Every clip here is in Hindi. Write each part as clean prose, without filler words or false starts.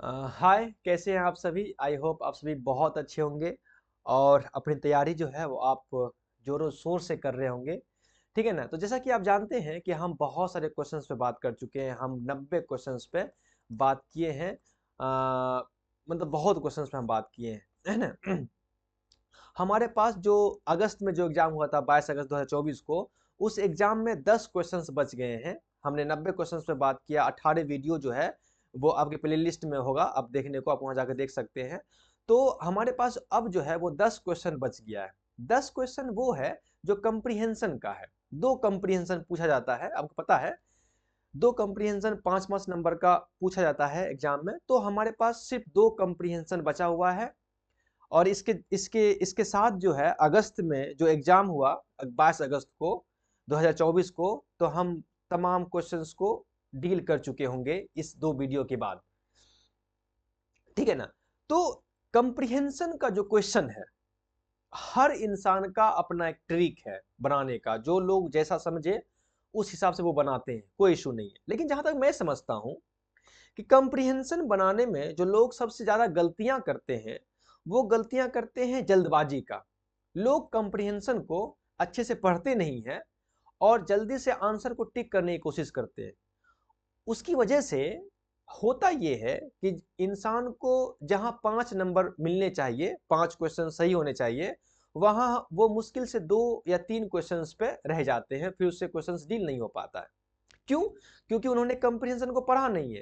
हाय, कैसे हैं आप सभी। आई होप आप सभी बहुत अच्छे होंगे और अपनी तैयारी जो है वो आप जोरों शोर से कर रहे होंगे। ठीक है ना। तो जैसा कि आप जानते हैं कि हम बहुत सारे क्वेश्चंस पे बात कर चुके हैं। हम 90 क्वेश्चंस पे बात किए हैं। मतलब बहुत क्वेश्चंस पे हम बात किए हैं, है ना। हमारे पास जो अगस्त में जो एग्जाम हुआ था 22 अगस्त 2024 को, उस एग्जाम में 10 क्वेश्चंस बच गए हैं। हमने 90 क्वेश्चंस पे बात किया। 18 वीडियो जो है वो आपके प्लेलिस्ट में होगा, आप देखने को, आप वहां जाकर देख सकते हैं। तो हमारे पास अब जो है वो 10 क्वेश्चन बच गया है। 10 क्वेश्चन वो है जो कंप्रीहेंशन का है। दो कंप्रीहेंशन पूछा जाता है, आपको पता है। दो कंप्रीहेंशन 5-5 नंबर का पूछा जाता है एग्जाम में। तो हमारे पास सिर्फ दो कंप्रीहेंशन बचा हुआ है। और इसके इसके इसके साथ जो है अगस्त में जो एग्जाम हुआ 22 अगस्त को 2024 को, तो हम तमाम क्वेश्चंस को डील कर चुके होंगे इस दो वीडियो के बाद। ठीक है ना। तो कंप्रीहेंशन का जो क्वेश्चन है, हर इंसान का अपना एक ट्रिक है बनाने का। जो लोग जैसा समझे उस हिसाब से वो बनाते हैं, कोई इशू नहीं है। लेकिन जहां तक मैं समझता हूं कि कंप्रीहेंशन बनाने में जो लोग सबसे ज्यादा गलतियां करते हैं, वो गलतियां करते हैं जल्दबाजी का। लोग कंप्रीहेंशन को अच्छे से पढ़ते नहीं हैं और जल्दी से आंसर को टिक करने की कोशिश करते हैं। उसकी वजह से होता यह है कि इंसान को जहां 5 नंबर मिलने चाहिए, 5 क्वेश्चन सही होने चाहिए, वहां वो मुश्किल से 2 या 3 क्वेश्चंस पे रह जाते हैं। फिर उससे क्वेश्चंस डील नहीं हो पाता है। क्यों? क्योंकि उन्होंने कंप्रीहेंशन को पढ़ा नहीं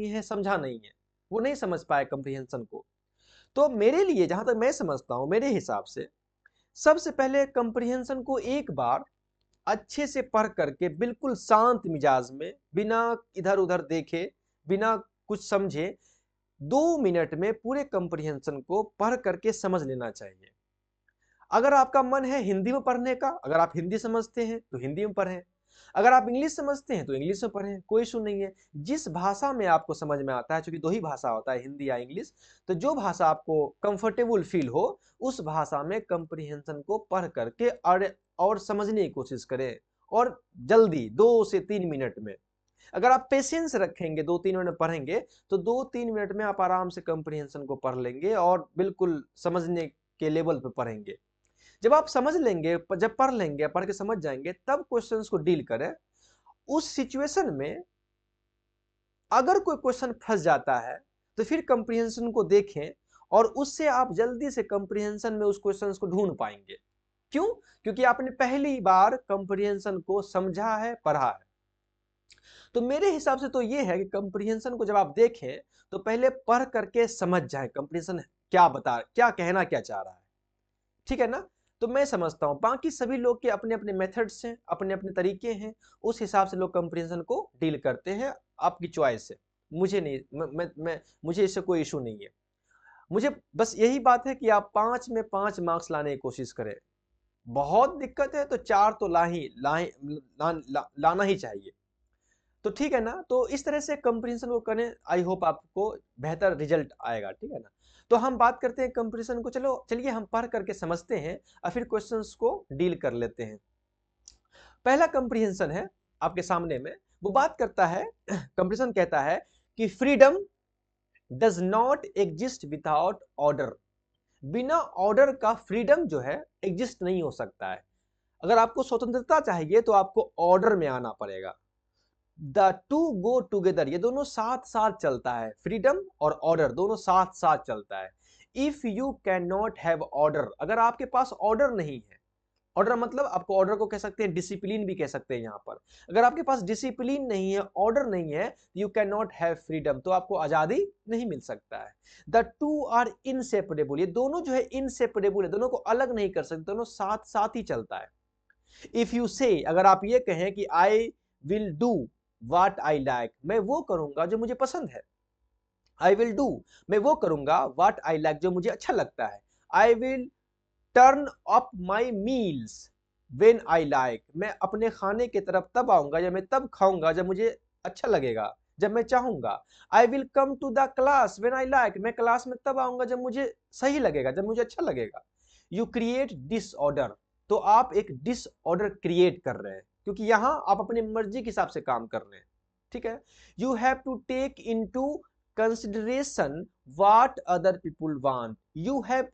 है, समझा नहीं है। वो नहीं समझ पाए कंप्रीहेंशन को। तो मेरे लिए, जहां तक मैं समझता हूं, मेरे हिसाब से सबसे पहले कंप्रीहेंशन को एक बार अच्छे से पढ़ करके बिल्कुल शांत मिजाज में, बिना इधर उधर देखे, बिना कुछ समझे, 2 मिनट में पूरे कंप्रीहेंशन को पढ़ करके समझ लेना चाहिए। अगर आपका मन है हिंदी में पढ़ने का, अगर आप हिंदी समझते हैं तो हिंदी में पढ़ें। अगर आप इंग्लिश समझते हैं तो इंग्लिश में पढ़ें, कोई इशू नहीं है। जिस भाषा में आपको समझ में आता है, क्योंकि दो ही भाषा होता है, हिंदी या इंग्लिश, तो जो भाषा आपको कंफर्टेबल फील हो, उस भाषा में कंप्रीहेंशन को पढ़ करके और समझने की कोशिश करें। और जल्दी 2 से 3 मिनट में, अगर आप पेशेंस रखेंगे, 2-3 मिनट में पढ़ेंगे, तो 2-3 मिनट में आप आराम से कंप्रीहेंशन को पढ़ लेंगे और बिल्कुल समझने के लेवल पे पढ़ेंगे। जब आप समझ लेंगे, जब पढ़ लेंगे, पढ़ के समझ जाएंगे, तब क्वेश्चंस को डील करें। उस सिचुएशन में अगर कोई क्वेश्चन फंस जाता है, तो फिर कंप्रीहेंशन को देखें और उससे आप जल्दी से कंप्रीहेंशन में उस क्वेश्चन को ढूंढ पाएंगे। क्यों? क्योंकि आपने पहली बार कंप्रीहेंशन को समझा है, पढ़ा है। तो मेरे हिसाब से तो ये है कि कंप्रीहेंशन को जब आप देखें, तो पहले पढ़ करके समझ जाए कंप्रीहेंशन क्या कहना क्या चाह रहा है। ठीक है ना। तो मैं समझता हूं बाकी सभी लोग के अपने अपने मेथड्स हैं, अपने अपने तरीके हैं। उस हिसाब से लोग कंप्रीहेंशन को डील करते हैं। आपकी चॉइस है। मुझे नहीं, मुझे इससे कोई इशू नहीं है। मुझे बस यही बात है कि आप 5 में 5 मार्क्स लाने की कोशिश करें। बहुत दिक्कत है तो 4 तो लाना ही चाहिए। तो ठीक है ना। तो इस तरह से कंप्रीहेंशन को करें, आई होप आपको बेहतर रिजल्ट आएगा। ठीक है ना। तो हम बात करते हैं कंप्रीहेंशन को। चलिए हम पढ़ करके समझते हैं और फिर क्वेश्चंस को डील कर लेते हैं। पहला कंप्रीहेंशन है आपके सामने में। वो बात करता है, कंप्रीहेंशन कहता है कि freedom does not exist without order. बिना ऑर्डर का फ्रीडम जो है एग्जिस्ट नहीं हो सकता है। अगर आपको स्वतंत्रता चाहिए तो आपको ऑर्डर में आना पड़ेगा। द टू गो टूगेदर, ये दोनों साथ साथ चलता है। फ्रीडम और ऑर्डर दोनों साथ साथ चलता है। If you can not have order, अगर आपके पास ऑर्डर नहीं है, ऑर्डर मतलब आपको ऑर्डर को कह सकते हैं, डिसिप्लिन भी कह सकते हैं यहां पर। अगर आपके पास डिसिप्लिन नहीं है, ऑर्डर नहीं है, you can not have freedom, तो आपको आजादी नहीं मिल सकता है। द टू आर इनसेपरेबल, ये दोनों जो है इनसेपरेबल है, दोनों को अलग नहीं कर सकते, दोनों साथ साथ ही चलता है। इफ यू से, अगर आप ये कहें कि I will do watt I like, मैं वो करूंगा जो मुझे पसंद है। आई विल डू, मैं वो करूंगा, वाट आई लाइक, जो मुझे अच्छा लगता है। I will turn up my meals when I like, मैं अपने खाने की तरफ तब आऊंगा या मैं तब खाऊंगा जब मुझे अच्छा लगेगा, जब मैं चाहूंगा। I will come to the class when I like, मैं क्लास में तब आऊंगा जब मुझे सही लगेगा, जब मुझे अच्छा लगेगा। यू क्रिएट डिसऑर्डर, तो आप एक डिसऑर्डर क्रिएट कर रहे हैं, क्योंकि यहां आप अपनी मर्जी के हिसाब से काम कर रहे हैं। ठीक है। You have to take into consideration what other people want. You have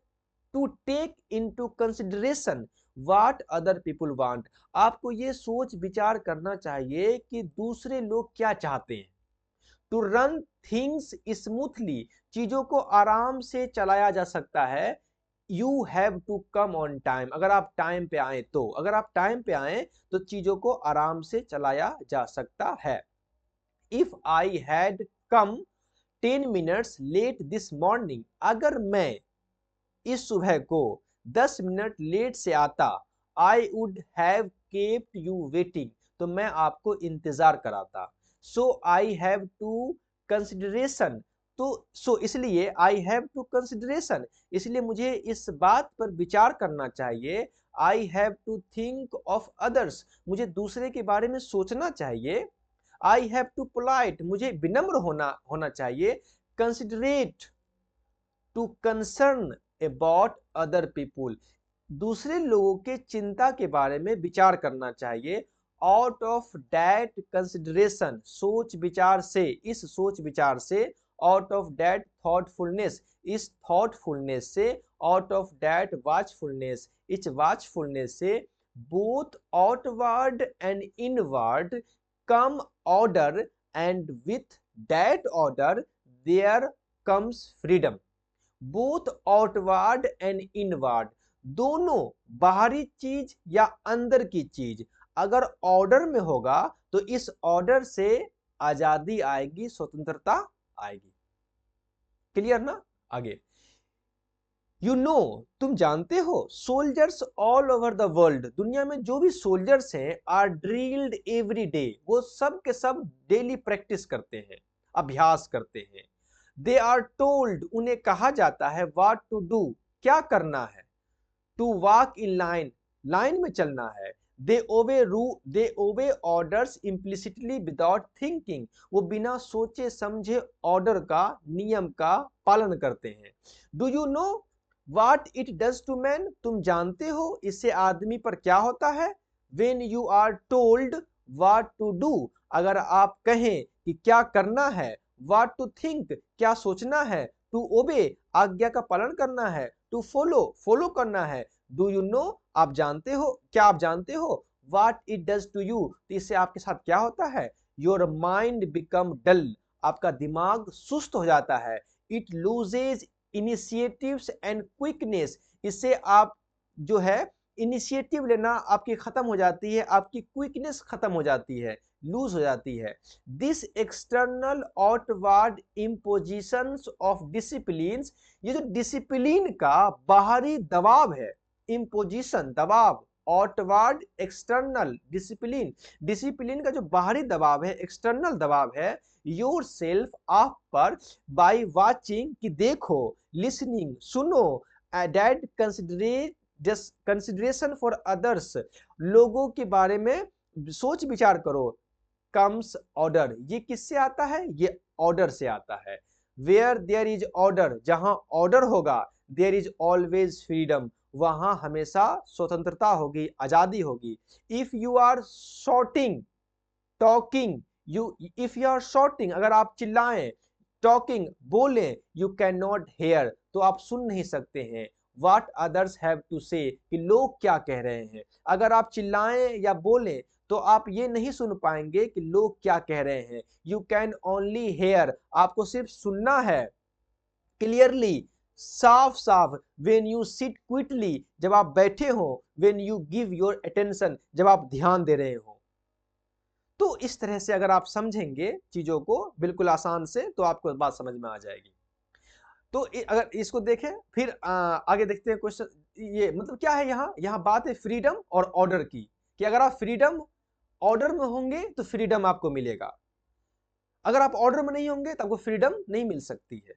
to take into consideration what other people want. आपको ये सोच विचार करना चाहिए कि दूसरे लोग क्या चाहते हैं। टू रन थिंग्स स्मूथली, चीजों को आराम से चलाया जा सकता है। You have to come on time, अगर आप टाइम पे आए तो, अगर आप टाइम पे आए तो चीजों को आराम से चलाया जा सकता है। If I had come 10 minutes let this morning, अगर मैं इस सुबह को 10 मिनट लेट से आता, I would have kept you waiting, तो मैं आपको इंतजार कराता। सो आई हैव टू कंसिडरेशन, तो इसलिए आई हैव टू कंसिडरेशन, इसलिए मुझे इस बात पर विचार करना चाहिए। I have to think of others, मुझे दूसरे के बारे में सोचना चाहिए। आई हैव टू पोलाइट, मुझे विनम्र होना चाहिए। Considerate, to concern about other people, दूसरे लोगों के चिंता के बारे में विचार करना चाहिए। आउट ऑफ दैट कंसिडरेशन, सोच विचार से, इस सोच विचार से। आउट ऑफ दैट थॉटफुलनेस, इस थॉटफुलनेस से। आउट ऑफ दैट वॉचफुलनेस, इस वॉचफुलनेस से। Both outward and inward come order, and with that order there comes freedom. Both outward and inward, दोनों, बाहरी चीज या अंदर की चीज, अगर ऑर्डर में होगा तो इस ऑर्डर से आजादी आएगी, स्वतंत्रता आएगी। क्लियर ना? आगे, यू नो, तुम जानते हो, soldiers all over the world, दुनिया में जो भी सोल्जर्स हैं, आर ड्रिल्ड एवरी डे, वो सब के सब डेली प्रैक्टिस करते हैं, अभ्यास करते हैं। दे आर टोल्ड, उन्हें कहा जाता है, व्हाट टू डू, क्या करना है। To walk in line, line में चलना है। दे ओबे ऑर्डर्स इम्प्लिसिटली विदाउट थिंकिंग, वो बिना सोचे समझे ऑर्डर का, नियम का पालन करते हैं। Do you know what it does to man, तुम जानते हो इससे आदमी पर क्या होता है। When you are told what to do, अगर आप कहें कि क्या करना है। व्हाट टू थिंक, क्या सोचना है। टू ओबे, आज्ञा का पालन करना है। टू फॉलो, फॉलो करना है। डू यू नो, आप जानते हो, क्या आप जानते हो। What it does to you, तो इससे आपके साथ क्या होता है। योर माइंड बिकम डल, आपका दिमाग सुस्त हो जाता है। It loses initiatives and quickness, इससे आप जो है इनिशिएटिव लेना आपकी खत्म हो जाती है, आपकी क्विकनेस खत्म हो जाती है, लूज हो जाती है। This external outward impositions of discipline, ये जो डिसिप्लिन का बाहरी दबाव है, इम्पोजिशन दबाव, आउटवर्ड एक्सटर्नल डिसिप्लिन, डिसिप्लिन का जो बाहरी दबाव है, एक्सटर्नल दबाव है। योर सेल्फ, आप पर। बाई वाचिंग, कि देखो। लिसनिंग, सुनो। दैट कंसिडरेशन फॉर अदर्स, लोगों के बारे में सोच विचार करो। कम्स ऑर्डर, ये किससे आता है, ये ऑर्डर से आता है। वेयर देयर इज ऑर्डर, जहां ऑर्डर होगा, देयर इज ऑलवेज फ्रीडम, वहां हमेशा स्वतंत्रता होगी, आजादी होगी। If you are shouting, talking, if you are shouting, अगर आप चिल्लाएं, टॉकिंग, बोलें, यू कैन नॉट हेयर, तो आप सुन नहीं सकते हैं। व्हाट अदर्स हैव टू से, कि लोग क्या कह रहे हैं। अगर आप चिल्लाएं या बोलें तो आप ये नहीं सुन पाएंगे कि लोग क्या कह रहे हैं। यू कैन ओनली हेयर, आपको सिर्फ सुनना है। क्लियरली, साफ साफ। वेन यू सिट क्विटली, जब आप बैठे हो। When you give your attention, जब आप ध्यान दे रहे हो। तो इस तरह से अगर आप समझेंगे चीजों को बिल्कुल आसान से, तो आपको बात समझ में आ जाएगी। तो अगर इसको देखें, फिर आगे देखते हैं क्वेश्चन। ये मतलब क्या है, यहाँ बात है फ्रीडम और ऑर्डर की, कि अगर आप फ्रीडम ऑर्डर में होंगे तो फ्रीडम आपको मिलेगा। अगर आप ऑर्डर में नहीं होंगे तो आपको फ्रीडम नहीं मिल सकती है।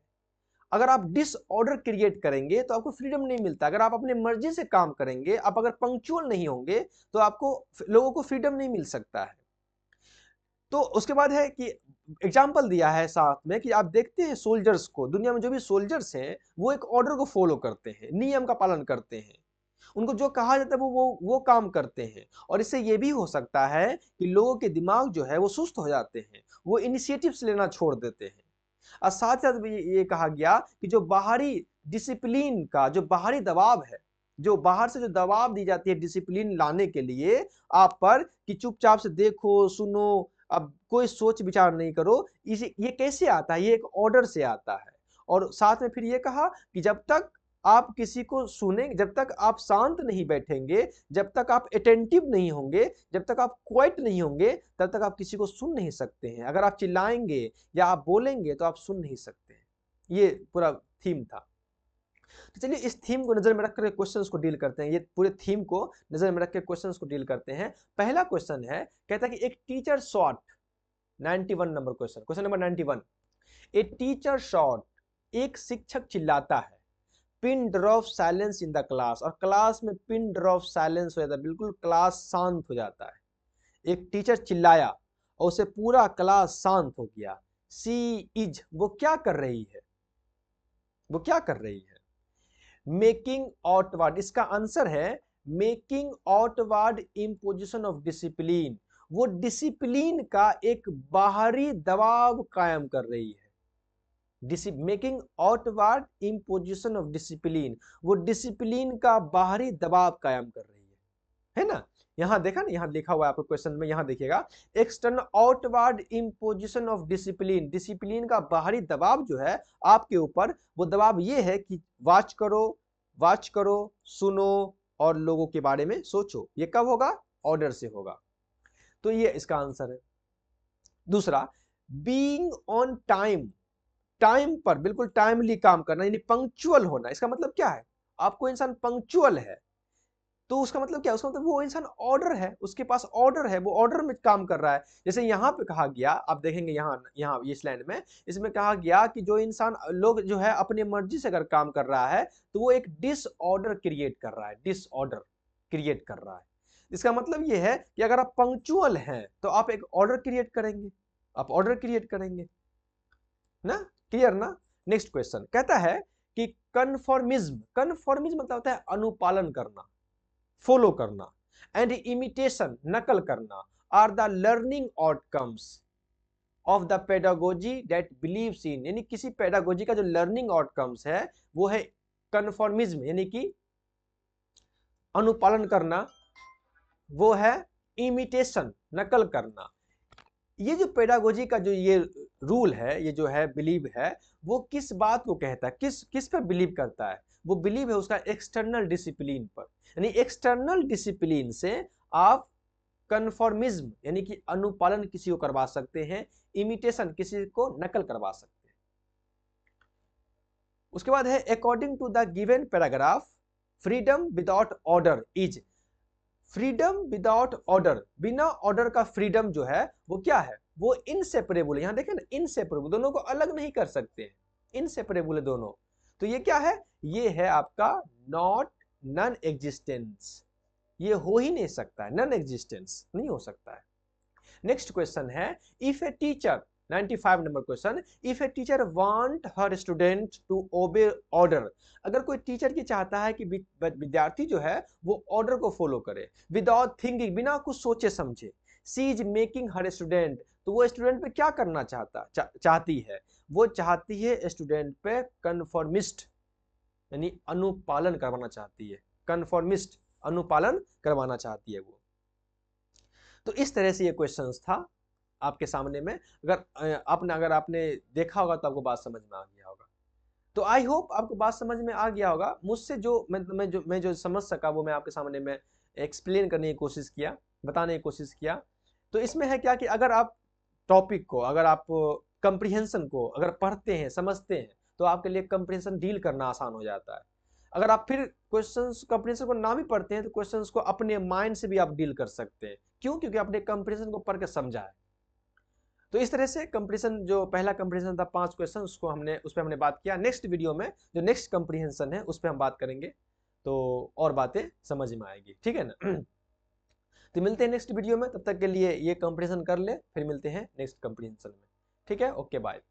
अगर आप डिसऑर्डर क्रिएट करेंगे तो आपको फ्रीडम नहीं मिलता। अगर आप अपने मर्जी से काम करेंगे, आप अगर पंक्चुअल नहीं होंगे तो आपको, लोगों को फ्रीडम नहीं मिल सकता है। तो उसके बाद है कि एग्जाम्पल दिया है साथ में कि आप देखते हैं सोल्जर्स को, दुनिया में जो भी सोल्जर्स हैं वो एक ऑर्डर को फॉलो करते हैं, नियम का पालन करते हैं। उनको जो कहा जाता है वो काम करते हैं। और इससे ये भी हो सकता है कि लोगों के दिमाग जो है वो सुस्त हो जाते हैं, वो इनिशिएटिव्स लेना छोड़ देते हैं। और साथ साथ ये कहा गया कि जो बाहरी डिसिप्लिन का जो बाहरी दबाव है, जो बाहर से जो दबाव दी जाती है डिसिप्लिन लाने के लिए आप पर, कि चुपचाप से देखो सुनो, अब कोई सोच विचार नहीं करो, इसे ये कैसे आता है? ये एक ऑर्डर से आता है। और साथ में फिर ये कहा कि जब तक आप किसी को सुने, जब तक आप शांत नहीं बैठेंगे, जब तक आप अटेंटिव नहीं होंगे, जब तक आप क्वाइट नहीं होंगे, तब तक आप किसी को सुन नहीं सकते हैं। अगर आप चिल्लाएंगे या आप बोलेंगे तो आप सुन नहीं सकते हैं। ये पूरा थीम था। तो चलिए इस थीम को नजर में रख कर क्वेश्चंस को डील करते हैं। ये पूरे थीम को नजर में रख के क्वेश्चंस को डील करते हैं। पहला क्वेश्चन है, कहता है कि एक teacher shot, 91 number question, question number 91। A teacher shot, एक शिक्षक चिल्लाता है, pin drop silence in the class, और क्लास में पिन ड्रॉप साइलेंस हो जाता है, बिल्कुल क्लास शांत हो जाता है। एक टीचर चिल्लाया और उसे पूरा क्लास शांत हो गया। सी इज, वो क्या कर रही है? वो क्या कर रही है? मेकिंग आउटवर्ड, इसका आंसर है making outward imposition of discipline. वो डिसिप्लिन का एक बाहरी दबाव कायम कर रही है। Making outward imposition of discipline, वो डिसिप्लिन का बाहरी दबाव कायम कर रही है ना? यहां देखा ना, यहां लिखा हुआ है आपको क्वेश्चन में, यहां देखिएगा, external outward imposition of discipline, discipline का बाहरी दबाव जो है आपके ऊपर, वो दबाव ये है कि वॉच करो, सुनो और लोगों के बारे में सोचो। ये कब होगा? ऑर्डर से होगा। तो ये इसका आंसर है। दूसरा, बीइंग ऑन टाइम, टाइम पर बिल्कुल टाइमली काम करना, यानी पंक्चुअल होना। इसका मतलब क्या है? आपको इंसान पंक्चुअल है तो उसका मतलब क्या है? उसका मतलब वो इंसान ऑर्डर है, उसके पास ऑर्डर है, वो ऑर्डर में काम कर रहा है। जैसे यहाँ पे कहा गया, आप देखेंगे यहाँ इस लाइन में, इसमें कहा गया कि जो इंसान लोग जो है अपनी मर्जी से अगर काम कर रहा है तो वो एक डिसऑर्डर क्रिएट कर रहा है, डिसऑर्डर क्रिएट कर रहा है। इसका मतलब ये है कि अगर आप पंक्चुअल हैं तो आप एक ऑर्डर क्रिएट करेंगे, आप ऑर्डर क्रिएट करेंगे ना? क्लियर ना? नेक्स्ट क्वेश्चन कहता है कि कन्फॉर्मिज्म, कन्फॉर्मिज्म मतलब होता है अनुपालन करना, फॉलो करना, एंड इमिटेशन, नकल करना, are the learning outcomes of the pedagogy that believes in, यानी किसी पेडागोजी का जो लर्निंग आउटकम्स है वो है कन्फॉर्मिज्म, यानी कि अनुपालन करना, वो है इमिटेशन, नकल करना। ये जो पेडागोजी का जो ये रूल है, ये जो है बिलीव है, वो किस बात को कहता है, किस पर बिलीव करता है? वो बिलीव है उसका एक्सटर्नल डिसिप्लिन पर, यानी एक्सटर्नल डिसिप्लिन से आप कन्फॉर्मिज्म यानी कि अनुपालन किसी को करवा सकते हैं, इमिटेशन किसी को नकल करवा सकते हैं। उसके बाद है according to the given paragraph, freedom without order is, freedom without order, बिना ऑर्डर का फ्रीडम जो है वो क्या है? वो इनसेपरेबल है। यहां देखें ना, इनसेपरेबल, दोनों को अलग नहीं कर सकते हैं, इनसेपरेबल है दोनों। तो ये क्या है? ये है आपका नॉट, नॉन एग्जिस्टेंस, ये हो ही नहीं सकता है, नॉन एग्जिस्टेंस नहीं हो सकता है। नेक्स्ट क्वेश्चन है, if a teacher, 95 number question, if a teacher want her student to obey order, अगर कोई टीचर ये चाहता है कि विद्यार्थी जो है वो ऑर्डर को फॉलो करे, विदाउट थिंकिंग, बिना कुछ सोचे समझे, सी इज मेकिंग हर स्टूडेंट, तो वो स्टूडेंट पे क्या करना चाहती है? वो चाहती है स्टूडेंट पे कन्फॉर्मिस्ट, यानी अनुपालन करवाना चाहती है, कन्फॉर्मिस्ट, अनुपालन करवाना चाहती है वो। तो इस तरह से ये क्वेश्चंस था आपके सामने में। अगर आपने देखा होगा तो आपको बात समझ में आ गया होगा। तो आई होप आपको बात समझ में आ गया होगा। मुझसे जो मैं जो समझ सका वो मैं आपके सामने में एक्सप्लेन करने की कोशिश किया, बताने की कोशिश किया। तो इसमें है क्या कि अगर आप टॉपिक को, अगर आप कंप्रीहेंशन को अगर पढ़ते हैं, समझते हैं, तो आपके लिए कंप्रीहेंशन डील करना आसान हो जाता है। अगर आप फिर क्वेश्चंस कंप्रीहेंशन को ना भी पढ़ते हैं तो क्वेश्चंस को अपने माइंड से भी आप डील कर सकते हैं। क्यों? क्योंकि आपने कंप्रीहेंशन को पढ़ के समझा है। तो इस तरह से कंप्रीहेंशन, जो पहला कंप्रीहेंशन था 5 क्वेश्चन, उस पर हमने बात किया। नेक्स्ट वीडियो में जो नेक्स्ट कंप्रीहेंशन है उस पर हम बात करेंगे, तो और बातें समझ में आएगी, ठीक है ना? तो मिलते हैं नेक्स्ट वीडियो में, तब तक के लिए ये कंप्रीहेंशन कर ले, फिर मिलते हैं नेक्स्ट कंप्रीहेंशन में, ठीक है? Okay, bye.